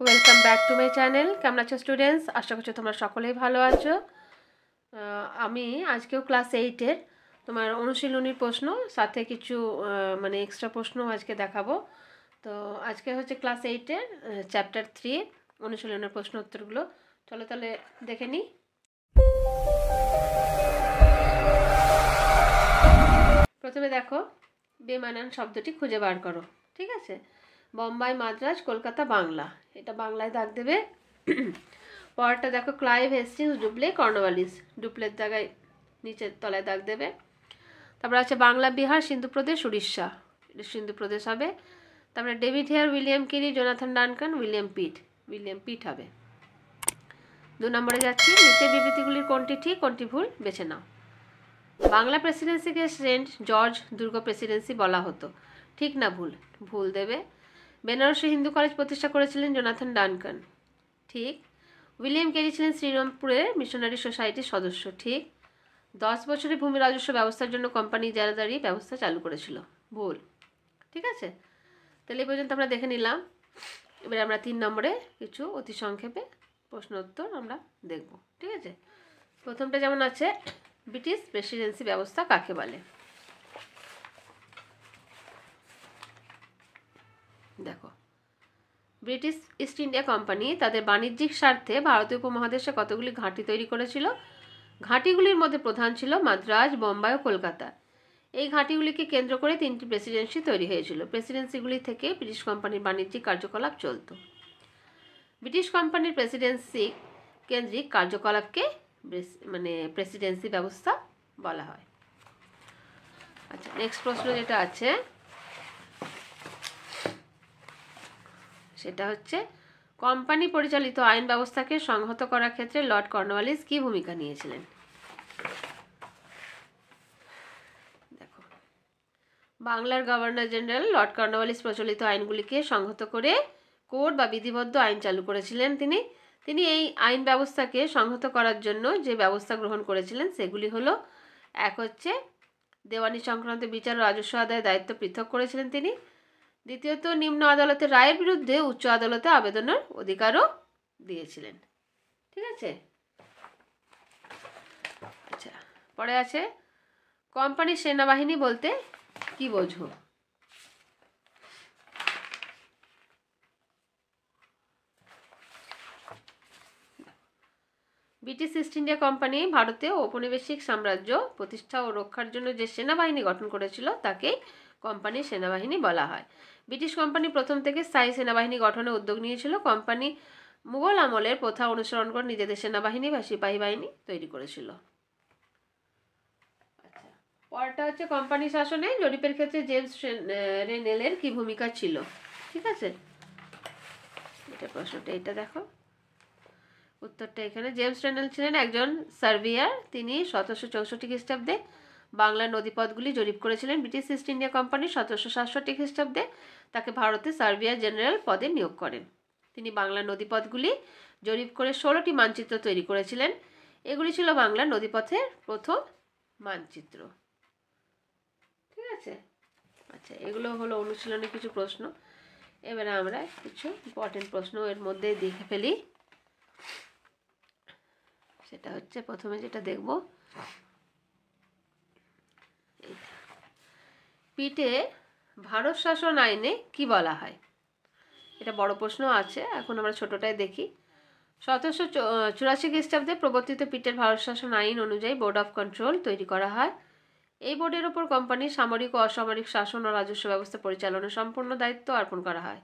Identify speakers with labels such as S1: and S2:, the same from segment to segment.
S1: Welcome back to my channel. কেমন আছো students? আশা করছি তোমরা সকলেই ভালো আছো। আমি আজকেও ক্লাস 8-এর তোমার অনুশীলনীর প্রশ্ন সাথে কিছু এক্সট্রা প্রশ্ন আজকে দেখাবো। তো আজকে হচ্ছে ক্লাস 8-এর চ্যাপ্টার 3 অনুশীলনের প্রশ্ন উত্তরগুলো। চলো তাহলে দেখে নিই। প্রথমে দেখো, বেমানান শব্দটি খুঁজে বার করো। ঠিক আছে, বোম্বাই, মাদ্রাজ, কলকাতা, বাংলা, এটা বাংলায় দাগ দেবে। পরেরটা দেখো, ক্লাইভ, হেস্টিংস, ডুপ্লে, কর্নওয়ালিস, ডুপ্লের জায়গায় নিচের তলায় দাগ দেবে। তারপর আছে বাংলা, বিহার, সিন্ধু প্রদেশ, উড়িষ্যা, এটা সিন্ধু প্রদেশ হবে। তারপরে David Hare, William Carey, Jonathan Duncan, William পিট হবে। 2 নম্বরে যাচ্ছি, নিচের বিবৃতিগুলির কোনটি ঠিক কোনটি ভুল বেছে নাও। বাংলা প্রেসিডেন্সিকে সেন্ট জর্জ দুর্গ প্রেসিডেন্সি বলা হতো, ঠিক না ভুল? ভুল দেবে। বেনারসি হিন্দু কলেজ প্রতিষ্ঠা করেছিলেন জোনাথন ডানকান, ঠিক। উইলিয়াম কেরি ছিলেন শ্রীরামপুরের মিশনারি সোসাইটির সদস্য, ঠিক। 10 বছরের ভূমি রাজস্ব ব্যবস্থার জন্য কোম্পানি ইজারাদারি ব্যবস্থা চালু করেছিল, ভুল। ঠিক আছে, তাহলে এই পর্যন্ত আমরা দেখে নিলাম। এবারে আমরা 3 নম্বরে কিছু অতি সংক্ষেপে প্রশ্ন উত্তর আমরা দেখব। ঠিক আছে, প্রথমটা যেমন আছে, ব্রিটিশ প্রেসিডেন্সি ব্যবস্থা কাকে বলে? দেখো, ব্রিটিশ ইস্ট ইন্ডিয়া কোম্পানি তাদের বাণিজ্যিক স্বার্থে ভারতীয় উপমহাদেশে কতগুলি ঘাঁটি তৈরি করেছিল। ঘাঁটিগুলির মধ্যে প্রধান ছিল মাদ্রাজ, বোম্বাই ও কলকাতা। এই ঘাঁটিগুলিকে কেন্দ্র করে 3টি প্রেসিডেন্সি তৈরি হয়েছিল। প্রেসিডেন্সিগুলি থেকে ব্রিটিশ কোম্পানির বাণিজ্যিক কার্যকলাপ চলত। ব্রিটিশ কোম্পানির প্রেসিডেন্সি কেন্দ্রিক কার্যকলাপকে প্রেসিডেন্সি ব্যবস্থা বলা হয়। আচ্ছা, নেক্সট প্রশ্ন যেটা আছে সেটা হচ্ছে, কোম্পানি পরিচালিত আইন ব্যবস্থাকে সংহত করার ক্ষেত্রে লর্ড কর্নওয়ালিস কী ভূমিকা নিয়েছিলেন? দেখো, বাংলার গভর্নর জেনারেল লর্ড কর্নওয়ালিস প্রচলিত আইনগুলিকে সংহত করে কোড বা বিধিবদ্ধ আইন চালু করেছিলেন। তিনি এই আইন ব্যবস্থাকে সংহত করার জন্য যে ব্যবস্থা গ্রহণ করেছিলেন সেগুলি হলো, এক হচ্ছে দেওয়ানি সংক্রান্ত বিচার ও রাজস্ব আদায়ের দায়িত্ব পৃথক করেছিলেন তিনি। দ্বিতীয়ত, নিম্ন আদালতের রায়ের বিরুদ্ধে উচ্চ আদালতে আবেদনের অধিকারও দিয়েছিলেন। ঠিক আছে, আচ্ছা, পরে আছে, কোম্পানির সেনাবাহিনী বলতে কি বোঝো? ব্রিটিশ ইস্ট ইন্ডিয়া কোম্পানি ভারতে ঔপনিবেশিক সাম্রাজ্য প্রতিষ্ঠা ও রক্ষার জন্য যে সেনাবাহিনী গঠন করেছিল তাকে কোম্পানির সেনাবাহিনী বলা হয়। ব্রিটিশ কোম্পানি প্রথম থেকে স্থায়ী সেনাবাহিনী গঠনের উদ্যোগ নিয়েছিল। কোম্পানি মুঘল আমলের প্রথা অনুসরণ করে নিজেদের সেনাবাহিনী বা সিপাহী বাহিনী তৈরি করেছিল। আচ্ছা, পরটা হচ্ছে, কোম্পানি শাসনে জরিপের ক্ষেত্রে জেমস রেনেলের কি ভূমিকা ছিল? ঠিক আছে, এটা প্রশ্নটা, এটা দেখো উত্তরটা এখানে। জেমস রেনেল ছিলেন একজন সার্ভেয়ার। তিনি 1764 খ্রিস্টাব্দে বাংলার নদীপথগুলি জরিপ করেছিলেন। ব্রিটিশ ইস্ট ইন্ডিয়া কোম্পানি 1767 খ্রিস্টাব্দে তাকে ভারতে সার্ভেয়ার জেনারেল পদে নিয়োগ করেন। তিনি বাংলার নদীপথগুলি জরিপ করে 16টি মানচিত্র তৈরি করেছিলেন। এগুলি ছিল বাংলার নদীপথের প্রথম মানচিত্র। ঠিক আছে, আচ্ছা, এগুলো হলো অনুশীলনের কিছু প্রশ্ন। এবারে আমরা কিছু ইম্পর্টেন্ট প্রশ্ন এর মধ্যে দেখে ফেলি। সেটা হচ্ছে, প্রথমে যেটা দেখব, পিটে ভারত শাসন আইনে কি বলা হয়? এটা বড় প্রশ্ন আছে, এখন আমরা ছোটটাই দেখি। 1784 খ্রিস্টাব্দে প্রবর্তিত পিটের ভারত শাসন আইন অনুযায়ী বোর্ড অফ কন্ট্রোল তৈরি করা হয়। এই বোর্ডের ওপর কোম্পানির সামরিক ও অসামরিক শাসন ও রাজস্ব ব্যবস্থা পরিচালনার সম্পূর্ণ দায়িত্ব অর্পণ করা হয়।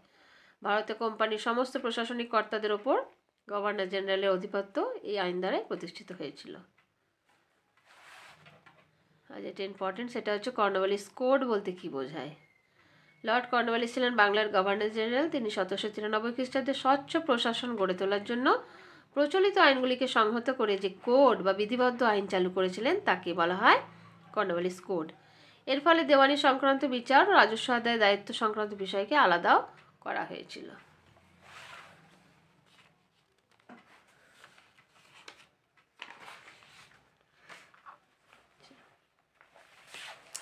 S1: ভারতে কোম্পানির সমস্ত প্রশাসনিক কর্তাদের ওপর গভর্নর জেনারেলের আধিপত্য এই আইন দ্বারাই প্রতিষ্ঠিত হয়েছিল। আর যেটা ইম্পর্টেন্ট সেটা হচ্ছে, কর্নওয়ালিস কোড বলতে কি বোঝায়? লর্ড কর্নওয়ালিস ছিলেন বাংলার গভর্নর জেনারেল। তিনি 1793 খ্রিস্টাব্দে স্বচ্ছ প্রশাসন গড়ে তোলার জন্য প্রচলিত আইনগুলিকে সংহত করে যে কোড বা বিধিবদ্ধ আইন চালু করেছিলেন তাকে বলা হয় কর্নওয়ালিস কোড। এর ফলে দেওয়ানি সংক্রান্ত বিচার ও রাজস্ব আদায়ের দায়িত্ব সংক্রান্ত বিষয়কে আলাদাও করা হয়েছিল।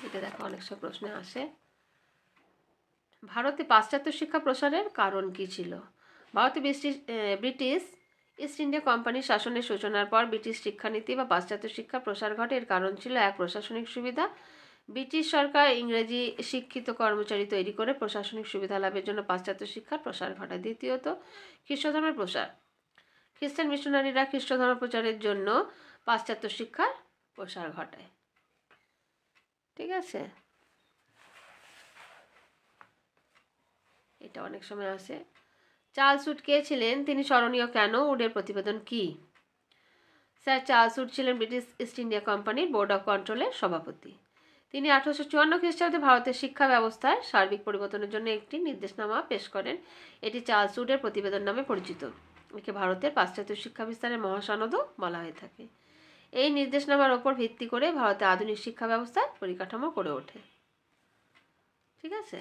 S1: এটা দেখো, অনেক সব প্রশ্ন আসে। ভারতে পাশ্চাত্য শিক্ষা প্রসারের কারণ কি ছিল? ভারতে ব্রিটিশ ইস্ট ইন্ডিয়া কোম্পানির শাসনের সূচনার পর ব্রিটিশ শিক্ষানীতি বা পাশ্চাত্য শিক্ষা প্রসার ঘটে। এর কারণ ছিল এক, প্রশাসনিক সুবিধা। ব্রিটিশ সরকার ইংরেজি শিক্ষিত কর্মচারী তৈরি করে প্রশাসনিক সুবিধা লাভের জন্য পাশ্চাত্য শিক্ষার প্রসার ঘটায়। দ্বিতীয়ত, খ্রিস্টধর্মের প্রসার। খ্রিস্টান মিশনারিরা খ্রিস্টধর্ম প্রচারের জন্য পাশ্চাত্য শিক্ষার প্রসার ঘটায়। ঠিক আছে, এটা অনেক সময় আসে। চার্লস উড কে ছিলেন, তিনি স্মরণীয় কেন, উডের প্রতিবেদন কি? স্যার চার্লস উড ছিলেন ব্রিটিশ ইস্ট ইন্ডিয়া কোম্পানির বোর্ড অফ কন্ট্রোলের সভাপতি। তিনি 1854 খ্রিস্টাব্দে ভারতের শিক্ষা ব্যবস্থায় সার্বিক পরিবর্তনের জন্য একটি নির্দেশনামা পেশ করেন। এটি চার্লস উডের প্রতিবেদন নামে পরিচিত। একে ভারতের পাশ্চাত্য শিক্ষা বিস্তারের মহাসনদও বলা হয়ে থাকে। এই নির্দেশনামার ওপর ভিত্তি করে ভারতে আধুনিক শিক্ষা ব্যবস্থার পরিকাঠামো গড়ে ওঠে। ঠিক আছে,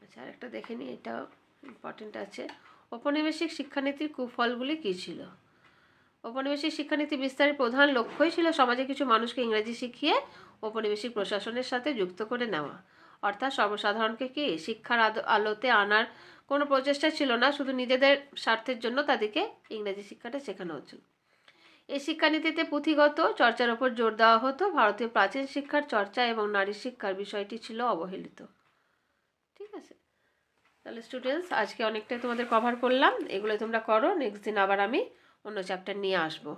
S1: আচ্ছা আরেকটা দেখে নিই, এটাও ইম্পর্টেন্ট আছে। ঔপনিবেশিক শিক্ষানীতির কুফলগুলি কী ছিল? ঔপনিবেশিক শিক্ষানীতি বিস্তারের প্রধান লক্ষ্যই ছিল সমাজে কিছু মানুষকে ইংরেজি শিখিয়ে ঔপনিবেশিক প্রশাসনের সাথে যুক্ত করে নেওয়া। অর্থাৎ সর্বসাধারণকে কি শিক্ষার আলোতে আনার কোনো প্রচেষ্টা ছিল না, শুধু নিজেদের স্বার্থের জন্য তাদেরকে ইংরেজি শিক্ষাটা শেখানো হচ্ছিল। এই শিক্ষানীতিতে পুঁথিগত চর্চার ওপর জোর দেওয়া হতো। ভারতীয় প্রাচীন শিক্ষার চর্চা এবং নারী শিক্ষার বিষয়টি ছিল অবহেলিত। ঠিক আছে, তাহলে স্টুডেন্টস আজকে অনেকটাই তোমাদের কভার করলাম, এগুলো তোমরা করো। নেক্সট দিন আবার আমি অন্য চ্যাপ্টার নিয়ে আসবো।